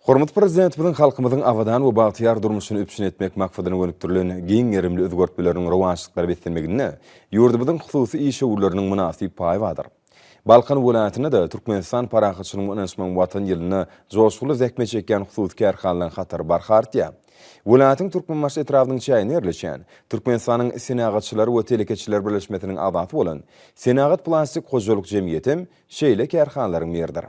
Hormat Prezidentimiň halkymyzyň awadan we bagtyar durmuşyny üpsün etmek maksadyna gönükdirilen giň ýerimli özgörtmeleriň rowançlyklary beslenmegine ýurdumyzyň hususy iş şöwürleriniň münasip paýy bardyr. Balkan welaýatyna da Türkmenistan parahatçylygynyň öňsmen watan ýylyna joşgulu zäkme çekýän hususy kärhanlaryň hatary barhartýa. Welaýatyň Türkmenbaş etrawynyň çaýyny ýerleşýän Türkmenistanyň senagatçylary we telekeçiler birleşmesiniň adaty bolan Senagat Plastik Gojalyk Jemgyýetim şeýle kärhanlaryň merdir.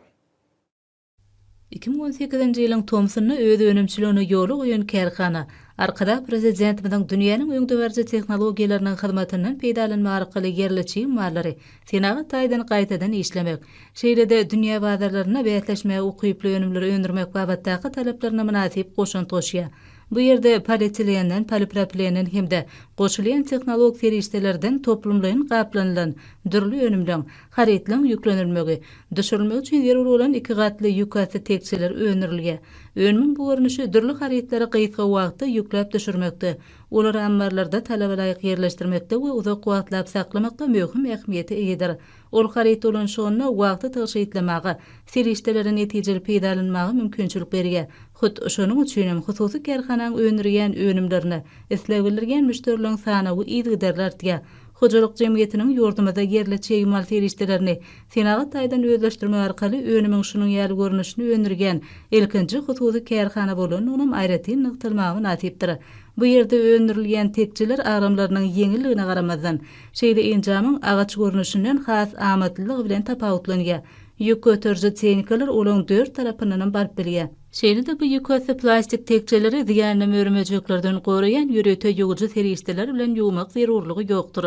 2018-nji ýylyň Tomsyny öz önümçiligine ýoly goýan kärhana arkada prezidentimiň dünýäniň öňdöwerji tehnologiýalarynyň hyzmatynyň peýdalanma arkaly ýerleşigi mallary Senagat taýdan gaýtadan işlemek, şeýle-de dünýä bazarlaryna bätleşmäge ukyply önümleri öndürmek babatdaky talaplaryna münasip goşun toşýar. Bu ýerde polietilenden, polipropilenden hemde goşulýan tehnologik serişdelerden toplumlaryň gaplanylan dürli önümden haritlaň ýüklenilmegi, düşürilmegi üçin zerur bolan iki gatly ýükasy tekçeler öňürilýär. Önümiň bu görnüşi dürli haritlary gyýtga wagtda ýükläp düşürmekde, olary ambarlarda talaba laýyk ýerleşdirmekde we uzak wagtlap saklamakda möhüm ähmiýeti eýdir. Ol harit bolan şonu wagty taşyýtlamagy, serişdelere netijeli peýdalanmagy mümkinçilik berýär. Hut şonuň üçin hususy kärhananyň öňürýän önümlerini islebilirgen müşterileriň sanagy ýygydarlartýar. Gojalyk jemgyýetiniň ýurdumyda ýerleşýän mal serişdelerini Senagat taýdan özleşdirme arkaly önümiň şunyň ýaly görnüşini öňürgen ilkinji hususy kärhana bolan onuň aýratyn nykdylmagy nasipdir. Bu ýerde öňürilýän tekçiler aramlarynyň ýeňilligine garamazdan şeýle enjamyň agaç görnüşinden has amatlylygy bilen tapawutlanýar. Ýük götürji tehnikalar olaň 4 tarapyndan barp bilýär. Şeýle-de bu ýükasy plastik tekçeleri ziýanly mörmejeklerden goraýan ýöreýte ýuwjy serişdeler bilen ýuwmak zerurlygy ýokdur.